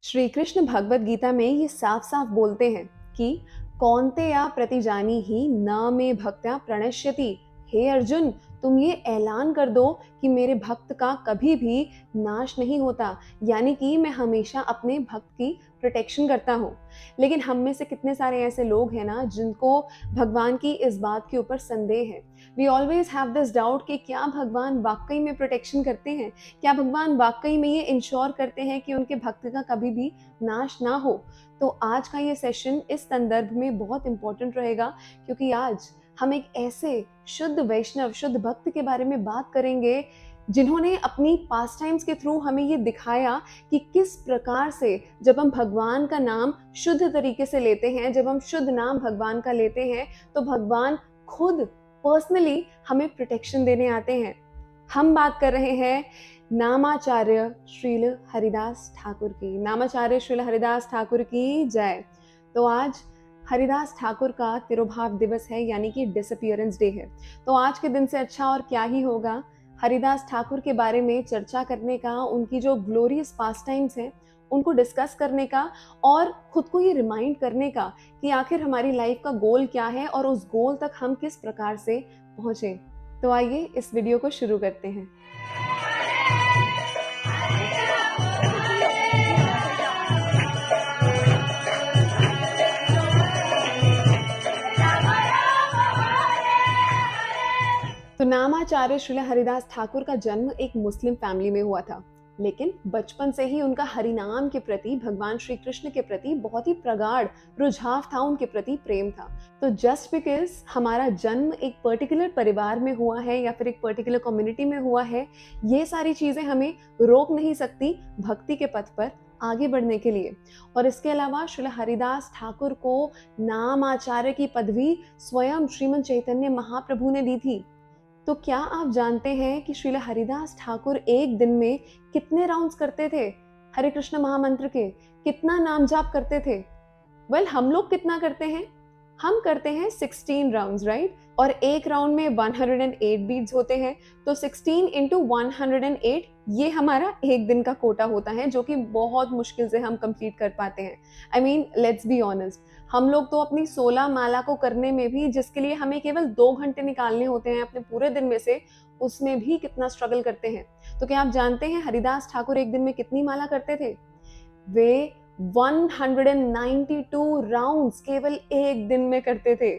श्री कृष्ण भगवत गीता में ये साफ साफ बोलते हैं कि कौन्तेया प्रतिजानी ही न में भक्त्या प्रणश्यति। हे अर्जुन, तुम ये ऐलान कर दो कि मेरे भक्त का कभी भी नाश नहीं होता, यानी कि मैं हमेशा अपने भक्त की प्रोटेक्शन करता हूँ। लेकिन हम में से कितने सारे ऐसे लोग हैं ना जिनको भगवान की इस बात के ऊपर संदेह है। We always have this doubt कि क्या भगवान वाकई में प्रोटेक्शन करते हैं, क्या भगवान वाकई में ये इंश्योर करते हैं कि उनके भक्त का कभी भी नाश ना हो। तो आज का ये सेशन इस संदर्भ में बहुत इंपॉर्टेंट रहेगा, क्योंकि आज हम एक ऐसे शुद्ध वैष्णव, शुद्ध भक्त के बारे में बात करेंगे जिन्होंने अपनी पास टाइम्स के थ्रू हमें ये दिखाया कि किस प्रकार से जब हम भगवान का नाम शुद्ध तरीके से लेते हैं, जब हम शुद्ध नाम भगवान का लेते हैं, तो भगवान खुद पर्सनली हमें प्रोटेक्शन देने आते हैं। हम बात कर रहे हैं नामाचार्य श्रील हरिदास ठाकुर की। नामाचार्य श्रील हरिदास ठाकुर की जय। तो आज हरिदास ठाकुर का तिरोभाव दिवस है, यानी कि डिसअपियरेंस डे है। तो आज के दिन से अच्छा और क्या ही होगा हरिदास ठाकुर के बारे में चर्चा करने का, उनकी जो ग्लोरियस पास टाइम्स हैं उनको डिस्कस करने का, और खुद को ये रिमाइंड करने का कि आखिर हमारी लाइफ का गोल क्या है और उस गोल तक हम किस प्रकार से पहुंचे। तो आइए इस वीडियो को शुरू करते हैं। तो नामाचार्य श्रील हरिदास ठाकुर का जन्म एक मुस्लिम फैमिली में हुआ था, लेकिन बचपन से ही उनका हरिनाम के प्रति, भगवान श्री कृष्ण के प्रति बहुत ही प्रगाढ़ रुझाव था, उनके प्रति प्रेम था। तो जस्ट बिकॉज हमारा जन्म एक पर्टिकुलर परिवार में हुआ है या फिर एक पर्टिकुलर कम्युनिटी में हुआ है, ये सारी चीजें हमें रोक नहीं सकती भक्ति के पथ पर आगे बढ़ने के लिए। और इसके अलावा श्रील हरिदास ठाकुर को नामाचार्य की पदवी स्वयं श्रीमन चैतन्य महाप्रभु ने दी थी। तो क्या आप जानते हैं कि श्रील हरिदास ठाकुर एक दिन में कितने राउंड्स करते थे हरे कृष्ण महामंत्र के, कितना नाम जाप करते थे? वेल, हम लोग कितना करते हैं? हम करते हैं 16 राउंड्स, राइट? और एक राउंड में 108 बीट्स होते हैं, तो 16 इंटू 108 ये हमारा एक दिन का कोटा होता है, जो कि बहुत मुश्किल से हम कंप्लीट कर पाते हैं। I mean, let's be honest, हम लोग तो अपनी 16 माला को करने में भी, जिसके लिए हमें केवल 2 घंटे निकालने होते हैं अपने पूरे दिन में से, उसमें भी कितना स्ट्रगल करते हैं। तो क्या आप जानते हैं हरिदास ठाकुर एक दिन में कितनी माला करते थे? वे 192 राउंड्स केवल एक दिन में करते थे,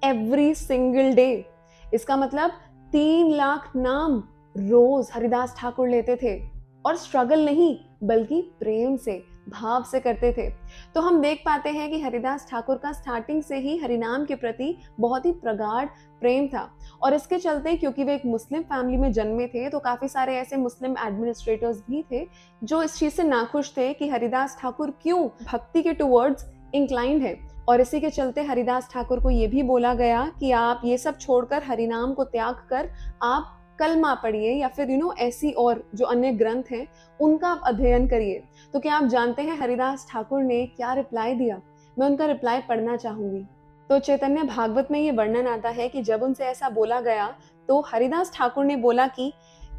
एवरी सिंगल डे। इसका मतलब 3 लाख नाम रोज हरिदास ठाकुर लेते थे, और स्ट्रगल नहीं बल्कि प्रेम से, भाव से करते थे। तो हम देख पाते हैं कि हरिदास ठाकुर का स्टार्टिंग से ही हरिनाम के प्रति बहुत ही प्रगाढ़ प्रेम था। और इसके चलते, क्योंकि वे एक मुस्लिम फैमिली में जन्मे थे, तो काफी सारे ऐसे मुस्लिम एडमिनिस्ट्रेटर्स भी थे जो इस चीज से नाखुश थे कि हरिदास ठाकुर क्यों भक्ति के टुवर्ड्स इंक्लाइंड है। और इसी के चलते हरिदास ठाकुर को ये भी बोला गया कि आप ये सब छोड़कर, हरिनाम को त्याग कर आप कलमा पढ़िए, या फिर ऐसी और जो अन्य ग्रंथ हैं उनका आप अध्ययन करिए। तो क्या आप जानते हैं हरिदास ठाकुर ने क्या रिप्लाई दिया? मैं उनका रिप्लाई पढ़ना चाहूंगी। तो चैतन्य भागवत में ये वर्णन आता है कि जब उनसे ऐसा बोला गया तो हरिदास ठाकुर ने बोला कि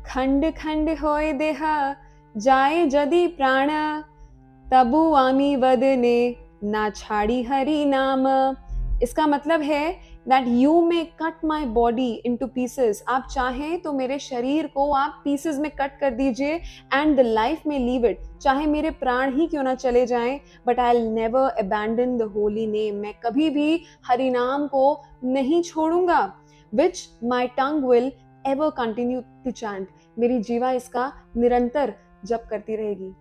खंड खंड होय देहा जाए जदि प्राण, तबु आमी वदने ना छाड़ी हरि नाम। इसका मतलब है that you may cut my body into pieces। आप चाहें तो मेरे शरीर को आप पीसेस में कट कर दीजिए, and the life may leave it। चाहे मेरे प्राण ही क्यों ना चले जाएं, but I'll never abandon the holy name। मैं कभी भी हरि नाम को नहीं छोड़ूंगा, which my tongue will ever continue to chant। मेरी जीवा इसका निरंतर जप करती रहेगी।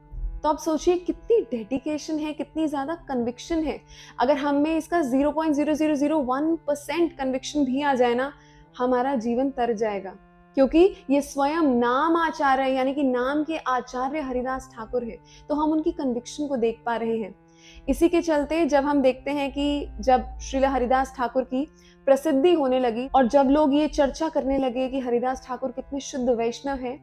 तो आप सोचिए कितनी डेडिकेशन है, कितनी ज्यादा कन्विक्शन है। अगर हम में इसका 0.0001% कन्विक्शन भी आ जाए ना, हमारा जीवन तर जाएगा, क्योंकि ये स्वयं नाम आचार्य, यानी कि नाम के आचार्य हरिदास ठाकुर हैं। तो हम उनकी कन्विक्शन को देख पा रहे हैं। इसी के चलते जब हम देखते हैं कि जब श्रील हरिदास ठाकुर की प्रसिद्धि होने लगी और जब लोग ये चर्चा करने लगे कि हरिदास ठाकुर कितने शुद्ध वैष्णव हैं,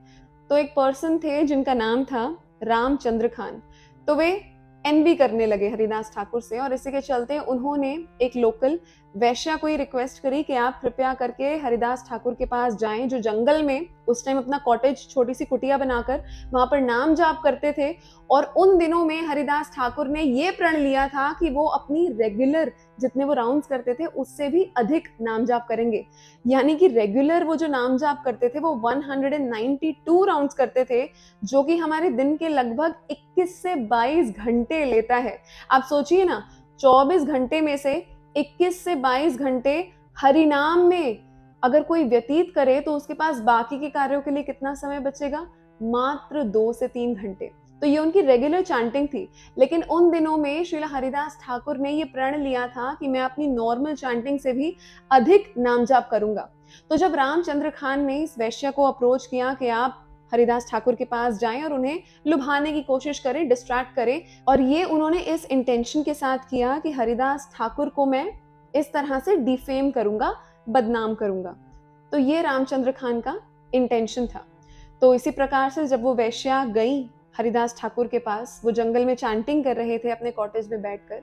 तो एक पर्सन थे जिनका नाम था रामचंद्र खान। तो वे एनवी करने लगे हरिदास ठाकुर से, और इसी के चलते उन्होंने एक लोकल वैश्या को ही रिक्वेस्ट करी कि आप कृपया करके हरिदास ठाकुर के पास जाएं, जो जंगल में उस टाइम अपना कॉटेज, छोटी सी कुटिया बनाकर वहां पर नाम जाप करते थे। और उन दिनों में हरिदास ठाकुर ने ये प्रण लिया था कि वो अपनी रेगुलर जितने वो राउंड्स करते थे उससे भी अधिक नाम जाप करेंगे। यानी कि रेगुलर वो जो नाम जाप करते थे वो 192 राउंड्स करते थे, जो कि हमारे दिन के लगभग 21 से 22 घंटे लेता है। आप सोचिए ना, 24 घंटे में से 21 से 22 घंटे हरिनाम में अगर कोई व्यतीत करे तो उसके पास बाकी के कार्यों के लिए कितना समय बचेगा? मात्र 2 से 3 घंटे। तो ये उनकी रेगुलर चैंटिंग थी। लेकिन उन दिनों में श्रीला हरिदास ठाकुर ने ये प्रण लिया था कि मैं अपनी नॉर्मल चैंटिंग से भी अधिक नाम जाप करूंगा। तो जब रामचंद्र खान ने इस वैश्य को अप्रोच किया कि आप हरिदास ठाकुर के पास जाएं और उन्हें लुभाने की कोशिश करें, डिस्ट्रैक्ट करें, और ये उन्होंने इस इंटेंशन के साथ किया कि हरिदास ठाकुर को मैं इस तरह से डिफेम करूंगा, बदनाम करूंगा। तो ये रामचंद्र खान का इंटेंशन था। तो इसी प्रकार से जब वो वैश्या गई हरिदास ठाकुर के पास, वो जंगल में चैंटिंग कर रहे थे अपने कॉटेज में बैठकर,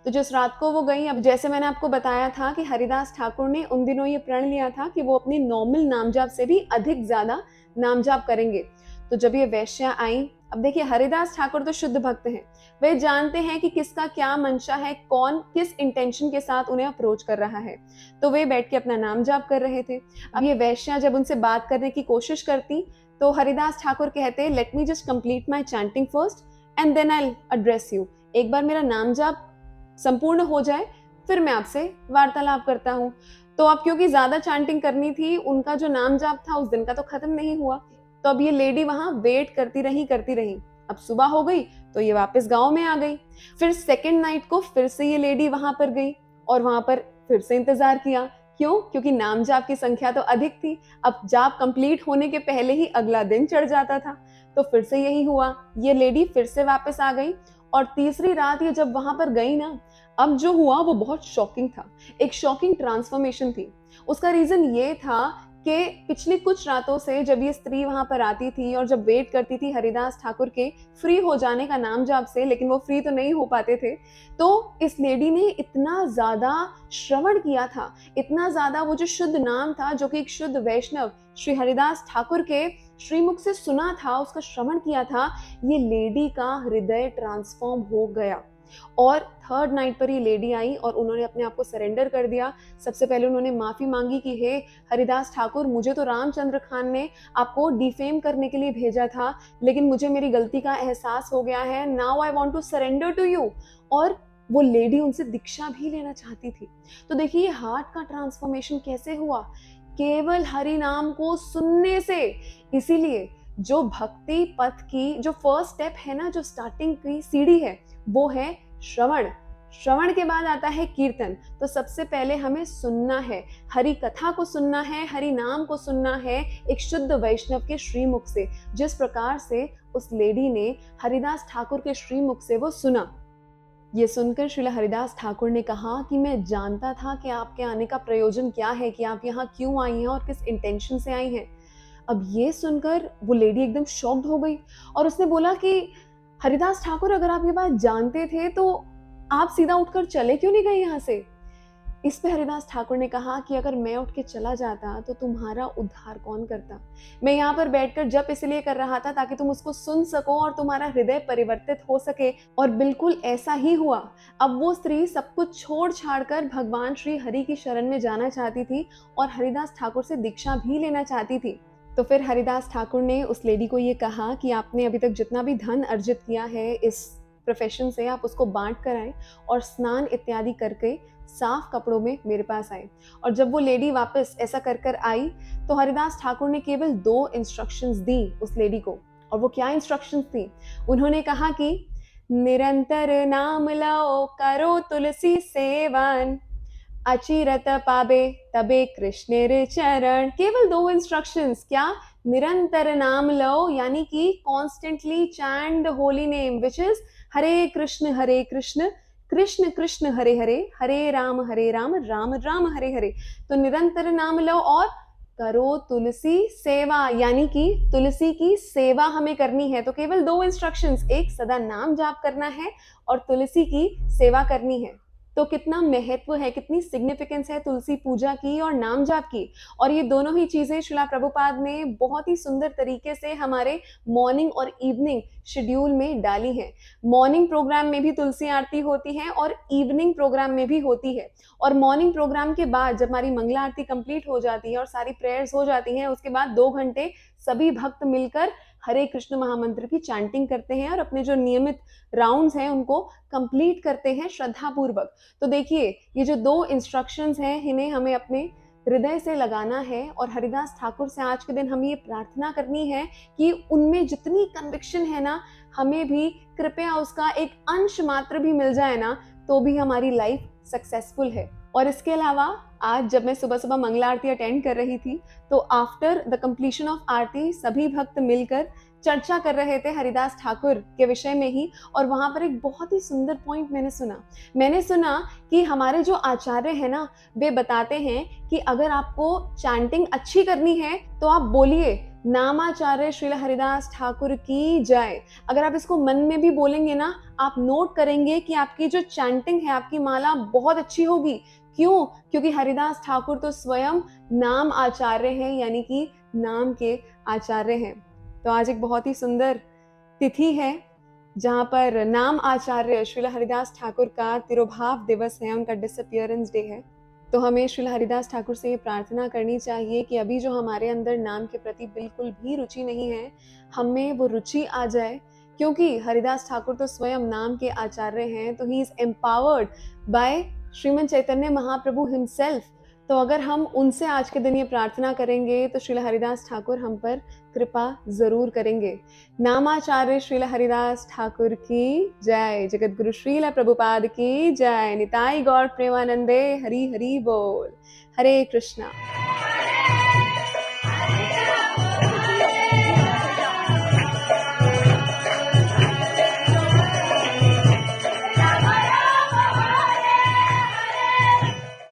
तो जिस रात को वो गई, अब जैसे मैंने आपको बताया था कि हरिदास ठाकुर ने उन दिनों ये प्रण लिया था कि वो अपनी नॉर्मल नाम जाप से भी अधिक ज्यादा नाम जाप करेंगे। तो जब ये वैश्या आई, अब देखिए हरिदास ठाकुर तो शुद्ध भक्त हैं, वे जानते हैं कि किसका क्या मंशा है, कौन किस इंटेंशन के साथ उन्हें अप्रोच कर रहा है। तो वे बैठ के अपना नाम जाप कर रहे थे। अब ये वैश्या जब उनसे बात करने की कोशिश करती तो हरिदास ठाकुर कहते, let me just complete my chanting first and then I address you. एक बार मेरा नाम जाप संपूर्ण हो जाए फिर मैं आपसे वार्तालाप करता हूँ। तो अब क्योंकि ज्यादा चैंटिंग करनी थी, उनका जो नाम जाप था उस दिन का तो खत्म नहीं हुआ। तो अब ये लेडी वहां वेट करती रही। अब सुबह हो गई तो ये वापस गांव में आ गई। फिर सेकेंड नाइट को फिर से ये लेडी वहां पर गई और वहां पर फिर से इंतजार किया। क्यों? क्योंकि नाम जाप की संख्या तो अधिक थी। अब जाप कंप्लीट होने के पहले ही अगला दिन चढ़ जाता था। तो फिर से यही हुआ, ये लेडी फिर से वापस आ गई। और तीसरी रात ये जब वहां पर गई ना, अब जो हुआ वो बहुत शॉकिंग था। एक शॉकिंग ट्रांसफॉर्मेशन थी। उसका रीजन ये था कि पिछली कुछ रातों से जब ये स्त्री वहां पर आती थी और जब वेट करती थी हरिदास ठाकुर के फ्री हो जाने का नाम जाप से, लेकिन वो फ्री तो नहीं हो पाते थे, तो इस लेडी ने इतना ज्यादा श्रवण किया था, इतना ज्यादा वो जो शुद्ध नाम था, जो कि एक शुद्ध वैष्णव श्री हरिदास ठाकुर के श्रीमुख से सुना था, उसका श्रवण किया था, ये लेडी का हृदय ट्रांसफॉर्म हो गया। और थर्ड नाइट पर ये लेडी आई और उन्होंने अपने आप को सरेंडर कर दिया। सबसे पहले उन्होंने माफी मांगी कि हे हरिदास ठाकुर, मुझे तो रामचंद्र खान ने आपको डिफेम करने के लिए भेजा था, लेकिन मुझे मेरी गलती का एहसास हो गया है। Now I want to surrender to you. और वो लेडी उनसे दीक्षा भी लेना चाहती थी। तो देखिए ये हार्ट का ट्रांसफॉर्मेशन कैसे हुआ, केवल हरि नाम को सुनने से। इसीलिए जो भक्ति पथ की जो फर्स्ट स्टेप है ना, जो स्टार्टिंग की सीढ़ी है, वो है श्रवण। श्रवण के बाद आता है कीर्तन। तो सबसे पहले हमें सुनना है, हरि कथा को सुनना है, हरि नाम को सुनना है एक शुद्ध वैष्णव के श्रीमुख से, जिस प्रकार से उस लेडी ने हरिदास ठाकुर के श्रीमुख से वो सुना। ये सुनकर श्रीला हरिदास ठाकुर ने कहा कि मैं जानता था कि आपके आने का प्रयोजन क्या है, कि आप यहाँ क्यों आई हैं और किस इंटेंशन से आई हैं। अब ये सुनकर वो लेडी एकदम शॉक्ड हो गई और उसने बोला कि हरिदास ठाकुर, अगर आप ये बात जानते थे तो आप सीधा उठकर चले क्यों नहीं गए यहाँ से? इस पे हरिदास ठाकुर ने कहा कि अगर मैं उठ के चला जाता तो तुम्हारा उद्धार कौन करता? मैं यहाँ पर बैठकर जप इसलिए कर रहा था ताकि तुम उसको सुन सको और तुम्हारा हृदय परिवर्तित हो सके। और बिल्कुल ऐसा ही हुआ। अब वो स्त्री सब कुछ छोड़ छाड़ कर भगवान श्री हरि की शरण में जाना चाहती थी और हरिदास ठाकुर से दीक्षा भी लेना चाहती थी। तो फिर हरिदास ठाकुर ने उस लेडी को ये कहा कि आपने अभी तक जितना भी धन अर्जित किया है इस प्रोफेशन से, आप उसको बांट कर आए और स्नान इत्यादि करके साफ कपड़ों में मेरे पास आए। और जब वो लेडी वापस ऐसा कर कर आई तो हरिदास ठाकुर ने केवल 2 इंस्ट्रक्शंस दी उस लेडी को। और वो क्या इंस्ट्रक्शंस थी? उन्होंने कहा कि निरंतर नाम लो, करो तुलसी सेवन, अचिरत पाबे तबे कृष्णेर चरण। केवल 2 इंस्ट्रक्शंस। क्या? निरंतर नाम लो, यानी कि constantly chant the holy name which is Hare Krishna Krishna Krishna Hare Hare, Hare Ram Ram Ram Hare Hare. तो निरंतर नाम लो और करो तुलसी सेवा, यानी कि तुलसी की सेवा हमें करनी है। तो केवल 2 इंस्ट्रक्शंस, एक सदा नाम जाप करना है और तुलसी की सेवा करनी है। तो कितना महत्व है, कितनी सिग्निफिकेंस है तुलसी पूजा की और नाम जाप की। और ये दोनों ही चीजें श्रीला प्रभुपाद ने बहुत ही सुंदर तरीके से हमारे मॉर्निंग और इवनिंग शेड्यूल में डाली है। मॉर्निंग प्रोग्राम में भी तुलसी आरती होती है और इवनिंग प्रोग्राम में भी होती है। और मॉर्निंग प्रोग्राम के बाद जब हमारी मंगला आरती कंप्लीट हो जाती है और सारी प्रेयर्स हो जाती हैं, उसके बाद 2 घंटे सभी भक्त मिलकर हरे कृष्ण महामंत्र की चैंटिंग करते हैं और अपने जो नियमित राउंड्स हैं उनको कंप्लीट करते हैं श्रद्धा पूर्वक। तो देखिए, ये जो 2 इंस्ट्रक्शंस हैं, इन्हें हमें अपने हृदय से लगाना है और हरिदास ठाकुर से आज के दिन हमें ये प्रार्थना करनी है कि उनमें जितनी कन्विक्शन है ना, हमें भी कृपया उसका एक अंश मात्र भी मिल जाए ना, तो भी हमारी लाइफ सक्सेसफुल है। और इसके अलावा आज जब मैं सुबह सुबह मंगला आरती अटेंड कर रही थी, तो आफ्टर द कंप्लीशन ऑफ आरती सभी भक्त मिलकर चर्चा कर रहे थे हरिदास ठाकुर के विषय में ही। और वहां पर एक बहुत ही सुंदर पॉइंट मैंने सुना कि हमारे जो आचार्य हैं ना, वे बताते हैं कि अगर आपको चैंटिंग अच्छी करनी है तो आप बोलिए नामाचार्य श्रील हरिदास ठाकुर की जय। अगर आप इसको मन में भी बोलेंगे ना, आप नोट करेंगे कि आपकी जो चैंटिंग है, आपकी माला बहुत अच्छी होगी। क्यों? क्योंकि हरिदास ठाकुर तो स्वयं नाम आचार्य हैं, यानी कि नाम के आचार्य हैं। तो आज एक बहुत ही सुंदर तिथि है जहाँ पर नाम आचार्य श्रील हरिदास ठाकुर का तिरोभाव दिवस है, उनका डिसअपियरेंस डे है। तो हमें श्रील हरिदास ठाकुर से ये प्रार्थना करनी चाहिए कि अभी जो हमारे अंदर नाम के प्रति बिल्कुल भी रुचि नहीं है, हमें वो रुचि आ जाए। क्योंकि हरिदास ठाकुर तो स्वयं नाम के आचार्य हैं, तो he is empowered bye Shriman Chaitanya Mahaprabhu himself. तो अगर हम उनसे आज के दिन ये प्रार्थना करेंगे तो श्रील हरिदास ठाकुर हम पर कृपा जरूर करेंगे। नामाचार्य श्रील हरिदास ठाकुर की जय। जगत गुरु श्रील प्रभुपाद की जय। निताई गौर प्रेमानंदे। हरि हरि बोल। हरे कृष्णा।